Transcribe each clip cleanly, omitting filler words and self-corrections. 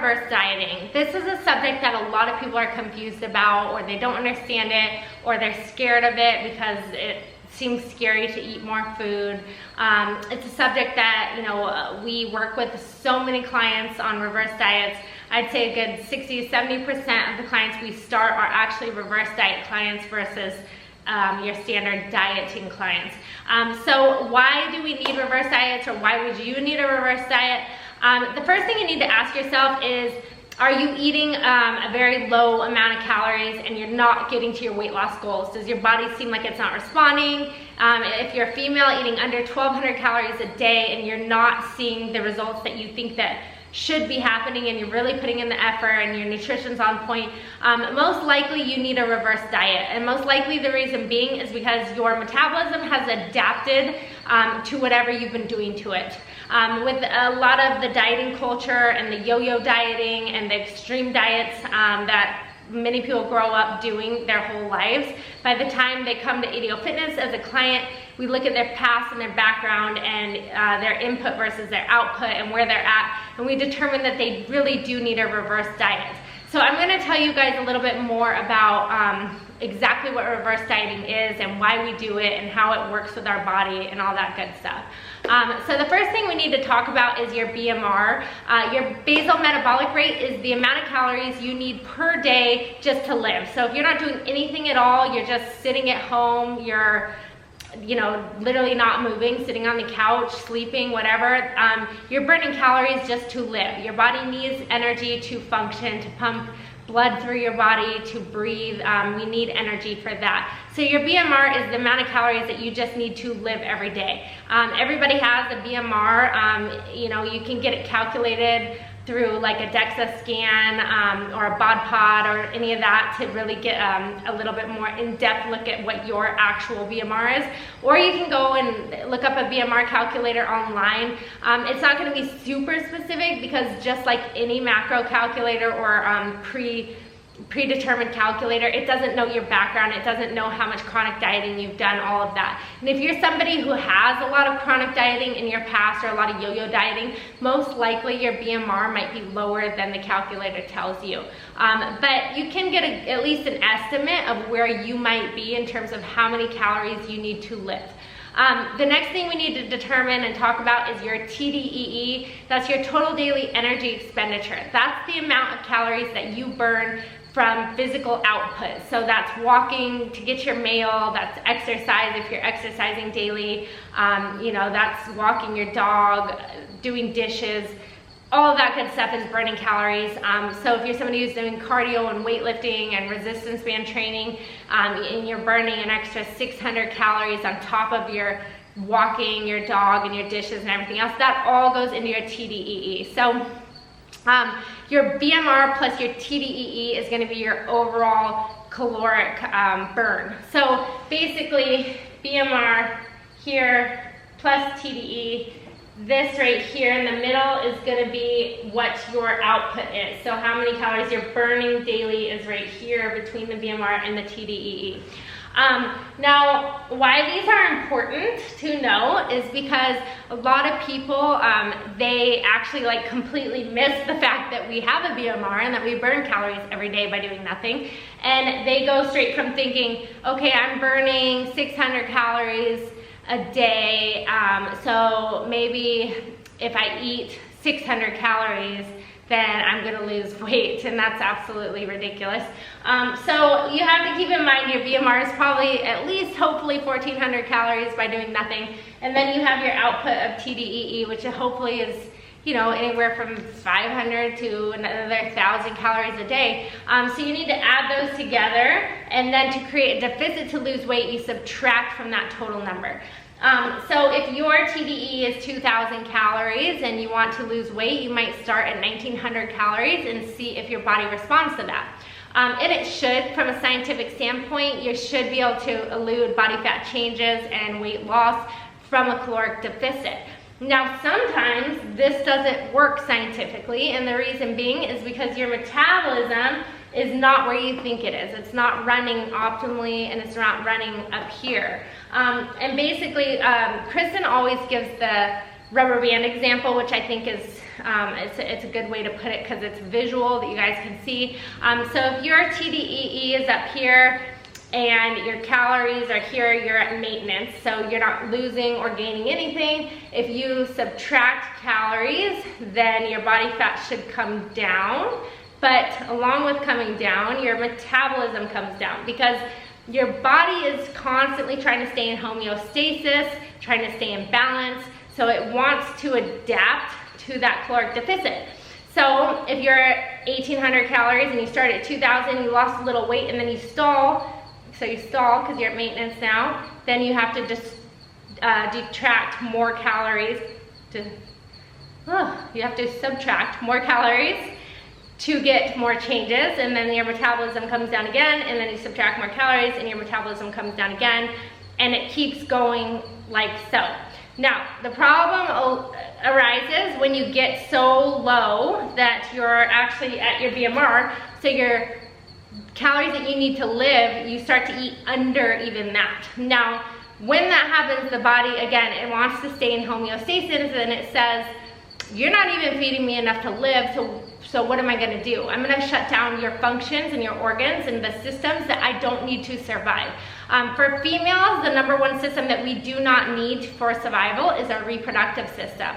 reverse dieting. This is a subject that a lot of people are confused about, or they don't understand it, or they're scared of it because it seems scary to eat more food. It's a subject that, you know, we work with so many clients on reverse diets. I'd say a good 60 to 70% of the clients we start are actually reverse diet clients versus your standard dieting clients. So why do we need reverse diets, or why would you need a reverse diet? The first thing you need to ask yourself is, are you eating a very low amount of calories and you're not getting to your weight loss goals? Does your body seem like it's not responding? If you're a female eating under 1,200 calories a day and you're not seeing the results that you think that should be happening, and you're really putting in the effort and your nutrition's on point, most likely you need a reverse diet. And most likely the reason being is because your metabolism has adapted to whatever you've been doing to it. With a lot of the dieting culture and the yo-yo dieting and the extreme diets that many people grow up doing their whole lives, by the time they come to ADO Fitness as a client, we look at their past and their background and their input versus their output and where they're at, and we determine that they really do need a reverse diet. So I'm going to tell you guys a little bit more about exactly what reverse dieting is and why we do it and how it works with our body and all that good stuff. So the first thing we need to talk about is your BMR. Your basal metabolic rate is the amount of calories you need per day just to live. So if you're not doing anything at all, you're just sitting at home, you're literally not moving, sitting on the couch, sleeping, whatever, you're burning calories just to live. Your body needs energy to function, to pump blood through your body, to breathe. We need energy for that. So your BMR is the amount of calories that you just need to live every day. Everybody has a BMR. You can get it calculated through like a DEXA scan or a bod pod or any of that to really get a little bit more in-depth look at what your actual BMR is. Or you can go and look up a BMR calculator online. It's not going to be super specific because just like any macro calculator or predetermined calculator, it doesn't know your background, it doesn't know how much chronic dieting you've done, all of that. And if you're somebody who has a lot of chronic dieting in your past or a lot of yo-yo dieting, most likely your BMR might be lower than the calculator tells you. But you can get at least an estimate of where you might be in terms of how many calories you need to live. The next thing we need to determine and talk about is your TDEE. That's your total daily energy expenditure. That's the amount of calories that you burn from physical output. So that's walking to get your mail, that's exercise if you're exercising daily, that's walking your dog, doing dishes. All of that good stuff is burning calories. So if you're somebody who's doing cardio and weightlifting and resistance band training, and you're burning an extra 600 calories on top of your walking, your dog, and your dishes and everything else, that all goes into your TDEE. So your BMR plus your TDEE is going to be your overall caloric burn. So basically BMR here plus TDEE, this right here in the middle is going to be what your output is. So how many calories you're burning daily is right here between the BMR and the TDEE. Now, why these are important to know is because a lot of people, they actually like completely miss the fact that we have a BMR and that we burn calories every day by doing nothing. And they go straight from thinking, okay, I'm burning 600 calories a day, so maybe if I eat 600 calories, then I'm gonna lose weight, and that's absolutely ridiculous. So you have to keep in mind your BMR is probably at least hopefully 1,400 calories by doing nothing, and then you have your output of TDEE, which hopefully is anywhere from 500 to another 1,000 calories a day. So you need to add those together, and then to create a deficit to lose weight, you subtract from that total number. So if your TDEE is 2,000 calories and you want to lose weight, you might start at 1,900 calories and see if your body responds to that. And it should, from a scientific standpoint, you should be able to elude body fat changes and weight loss from a caloric deficit. Now, sometimes this doesn't work scientifically, and the reason being is because your metabolism is not where you think it is. It's not running optimally, and it's not running up here. And basically, Kristen always gives the rubber band example, which I think is, it's a good way to put it because it's visual that you guys can see. So if your TDEE is up here and your calories are here, you're at maintenance, so you're not losing or gaining anything. If you subtract calories, then your body fat should come down, but along with coming down, your metabolism comes down because your body is constantly trying to stay in homeostasis, trying to stay in balance, so it wants to adapt to that caloric deficit. So if you're at 1,800 calories and you start at 2,000, you lost a little weight and then you stall, so you stall because you're at maintenance now, then you have to just detract more calories you have to subtract more calories to get more changes, and then your metabolism comes down again, and then you subtract more calories and your metabolism comes down again, and it keeps going like so. Now, the problem arises when you get so low that you're actually at your BMR, so your calories that you need to live, you start to eat under even that. Now, when that happens, the body, again, it wants to stay in homeostasis, and it says, you're not even feeding me enough to live, so what am I gonna do? I'm gonna shut down your functions and your organs and the systems that I don't need to survive. For females, the #1 system that we do not need for survival is our reproductive system.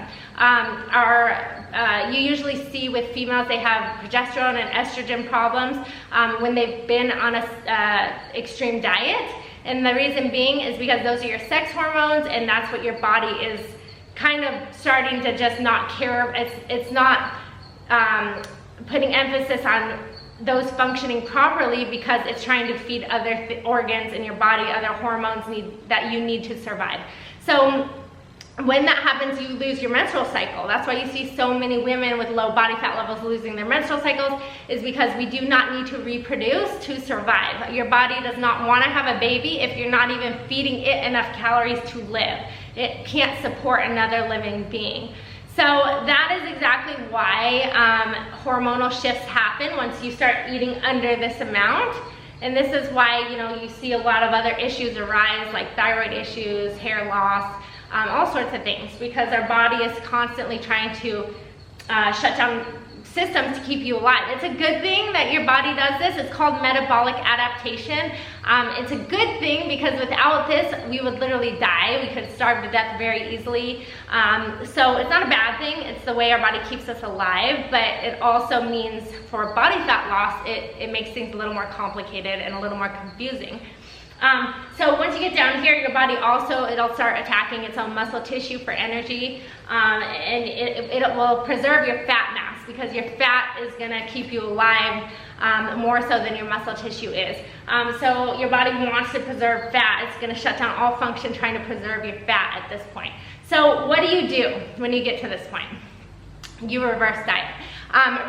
You usually see with females, they have progesterone and estrogen problems when they've been on a extreme diet. And the reason being is because those are your sex hormones, and that's what your body is kind of starting to just not care. It's not putting emphasis on those functioning properly because it's trying to feed other organs in your body, other hormones that you need to survive. So when that happens, you lose your menstrual cycle. That's why you see so many women with low body fat levels losing their menstrual cycles, is because we do not need to reproduce to survive. Your body does not want to have a baby if you're not even feeding it enough calories to live. It can't support another living being. So that is exactly why hormonal shifts happen once you start eating under this amount. And this is why, you know, you see a lot of other issues arise, like thyroid issues, hair loss, all sorts of things, because our body is constantly trying to shut down systems to keep you alive. It's a good thing that your body does this. It's called metabolic adaptation. It's a good thing because without this, we would literally die. We could starve to death very easily. So it's not a bad thing. It's the way our body keeps us alive, but it also means for body fat loss, it makes things a little more complicated and a little more confusing. So once you get down here, your body also, it'll start attacking its own muscle tissue for energy, and it will preserve your fat mass, because your fat is gonna keep you alive more so than your muscle tissue is. So your body wants to preserve fat. It's gonna shut down all function trying to preserve your fat at this point. So what do you do when you get to this point? You reverse diet.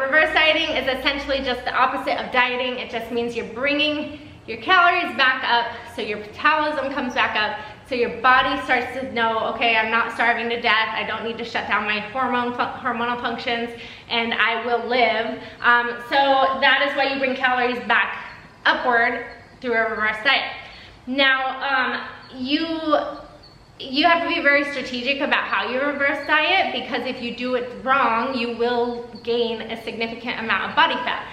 Reverse dieting is essentially just the opposite of dieting. It just means you're bringing your calories back up, so your metabolism comes back up, so your body starts to know, okay, I'm not starving to death, I don't need to shut down my hormonal functions, and I will live. So that is why you bring calories back upward through a reverse diet. Now, you have to be very strategic about how you reverse diet, because if you do it wrong, you will gain a significant amount of body fat.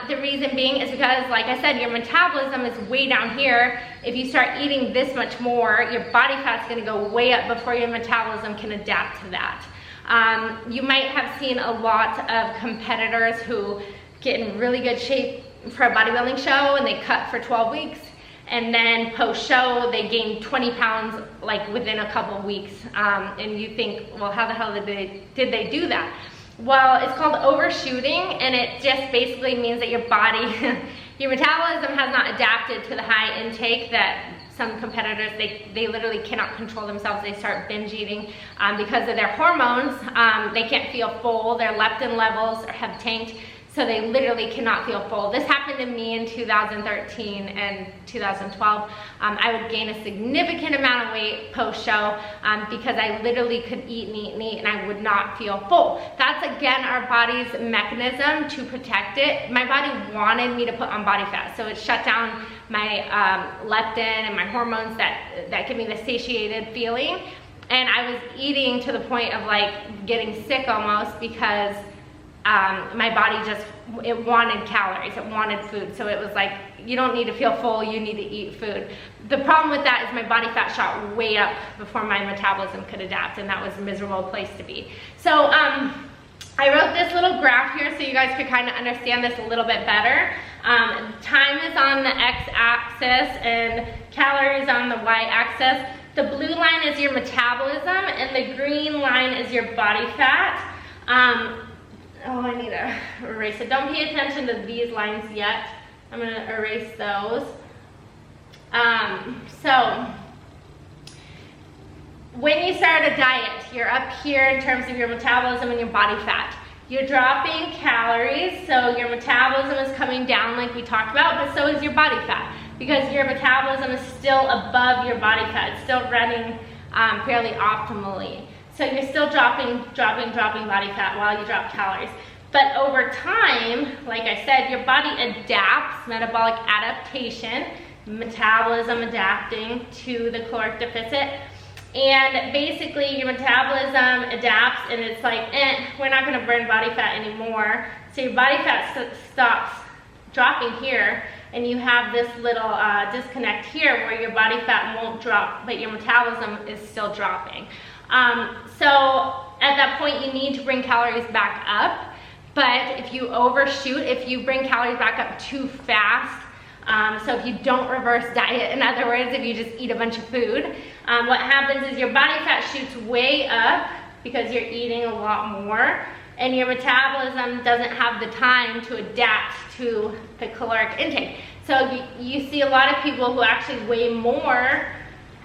The reason being is because, like I said, your metabolism is way down here. If you start eating this much more, your body fat's gonna go way up before your metabolism can adapt to that. You might have seen a lot of competitors who get in really good shape for a bodybuilding show and they cut for 12 weeks. And then post-show, they gain 20 pounds like within a couple of weeks. And you think, well, how the hell did they do that? Well, it's called overshooting, and it just basically means that your body, your metabolism has not adapted to the high intake that some competitors, they literally cannot control themselves. They start binge eating because of their hormones. They can't feel full. Their leptin levels have tanked. So they literally cannot feel full. This happened to me in 2013 and 2012. I would gain a significant amount of weight post-show because I literally could eat and eat and eat and I would not feel full. That's, again, our body's mechanism to protect it. My body wanted me to put on body fat, so it shut down my leptin and my hormones that give me the satiated feeling. And I was eating to the point of like getting sick almost because my body it wanted calories, it wanted food. So it was like, you don't need to feel full, you need to eat food. The problem with that is my body fat shot way up before my metabolism could adapt, and that was a miserable place to be. So I wrote this little graph here so you guys could kind of understand this a little bit better. Time is on the x-axis and calories on the y-axis. The blue line is your metabolism and the green line is your body fat. Oh, I need to erase it. Don't pay attention to these lines yet. I'm going to erase those. So when you start a diet, you're up here in terms of your metabolism and your body fat. You're dropping calories, so your metabolism is coming down like we talked about, but so is your body fat, because your metabolism is still above your body fat. It's still running fairly optimally. So you're still dropping body fat while you drop calories. But over time, like I said, your body adapts, metabolic adaptation, metabolism adapting to the caloric deficit. And basically your metabolism adapts and it's like, we're not gonna burn body fat anymore. So your body fat stops dropping here, and you have this little disconnect here where your body fat won't drop, but your metabolism is still dropping. So at that point you need to bring calories back up, but if you overshoot, if you bring calories back up too fast, so if you don't reverse diet, in other words, if you just eat a bunch of food, what happens is your body fat shoots way up because you're eating a lot more, and your metabolism doesn't have the time to adapt to the caloric intake. So you see a lot of people who actually weigh more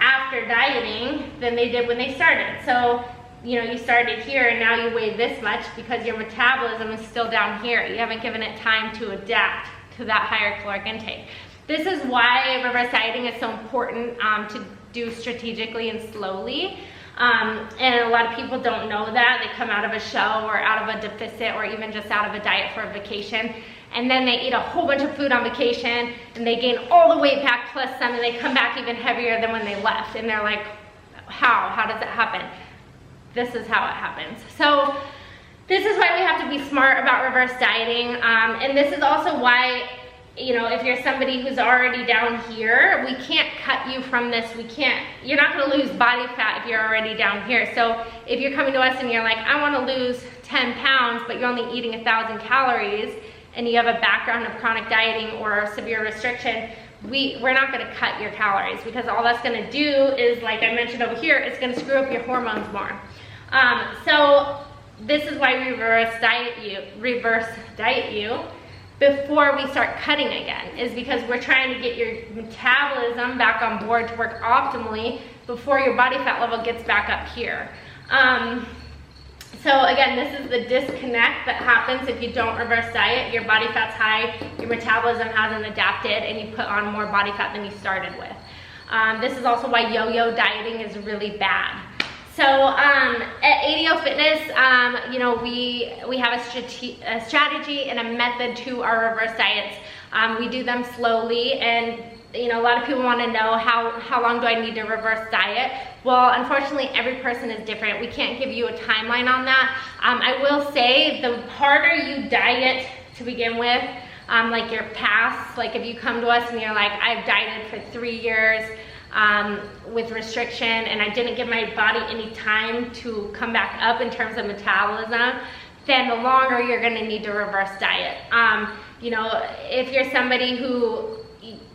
after dieting than they did when they started. So, you know, you started here and now you weigh this much because your metabolism is still down here. You haven't given it time to adapt to that higher caloric intake. This is why reverse dieting is so important to do strategically and slowly. And a lot of people don't know that. They come out of a show or out of a deficit or even just out of a diet for a vacation, and then they eat a whole bunch of food on vacation and they gain all the weight back plus some, and they come back even heavier than when they left, and they're like, how does it happen? This is how it happens. So this is why we have to be smart about reverse dieting, and this is also why, you know, if you're somebody who's already down here, we can't cut you from this. You're not gonna lose body fat if you're already down here. So if you're coming to us and you're like, I wanna lose 10 pounds, but you're only eating 1,000 calories, and you have a background of chronic dieting or severe restriction, we're not gonna cut your calories, because all that's gonna do is, like I mentioned over here, it's gonna screw up your hormones more. So this is why we reverse diet you before we start cutting again, is because we're trying to get your metabolism back on board to work optimally before your body fat level gets back up here. So again, this is the disconnect that happens if you don't reverse diet. Your body fat's high, your metabolism hasn't adapted, and you put on more body fat than you started with. This is also why yo-yo dieting is really bad. So at ADO Fitness, you know, we have a strategy and a method to our reverse diets. We do them slowly, and you know, a lot of people want to know how long do I need to reverse diet. Well, unfortunately, every person is different. We can't give you a timeline on that. I will say the harder you diet to begin with, like your past, like if you come to us and you're like, I've dieted for 3 years, with restriction, and I didn't give my body any time to come back up in terms of metabolism, then the longer you're gonna need to reverse diet. You know, if you're somebody who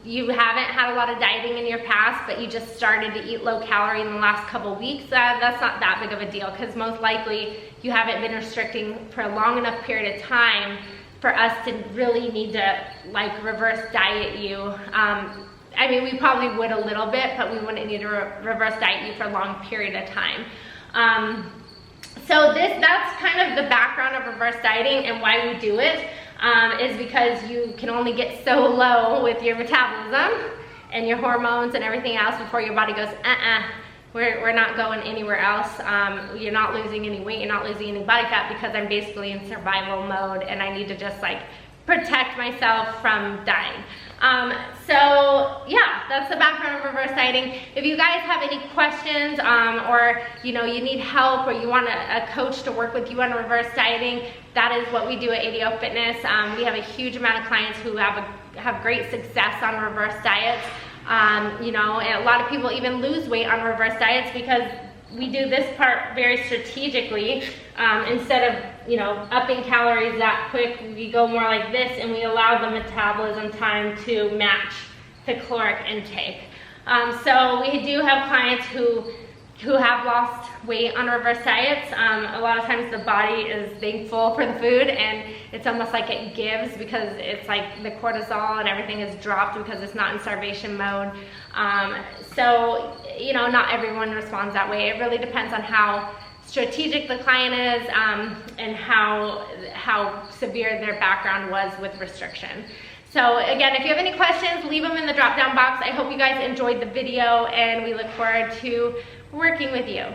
you haven't had a lot of dieting in your past, but you just started to eat low calorie in the last couple weeks, that's not that big of a deal, because most likely you haven't been restricting for a long enough period of time for us to really need to like reverse diet you. I mean, we probably would a little bit, but we wouldn't need to reverse diet you for a long period of time. So that's kind of the background of reverse dieting, and why we do it is because you can only get so low with your metabolism and your hormones and everything else before your body goes, we're not going anywhere else. You're not losing any weight, you're not losing any body fat, because I'm basically in survival mode and I need to just like protect myself from dying. So yeah, that's the background of reverse dieting. If you guys have any questions, or you need help, or you want a coach to work with you on reverse dieting, that is what we do at ADO Fitness. We have a huge amount of clients who have great success on reverse diets. And a lot of people even lose weight on reverse diets because we do this part very strategically. Instead of upping calories that quick, we go more like this, and we allow the metabolism time to match the caloric intake. So we do have clients who have lost weight on reverse diets. A lot of times the body is thankful for the food, and it's almost like it gives, because it's like the cortisol and everything is dropped because it's not in starvation mode. So not everyone responds that way. It really depends on how strategic the client is, and how severe their background was with restriction. So again, if you have any questions, leave them in the drop down box. I hope you guys enjoyed the video, and we look forward to working with you.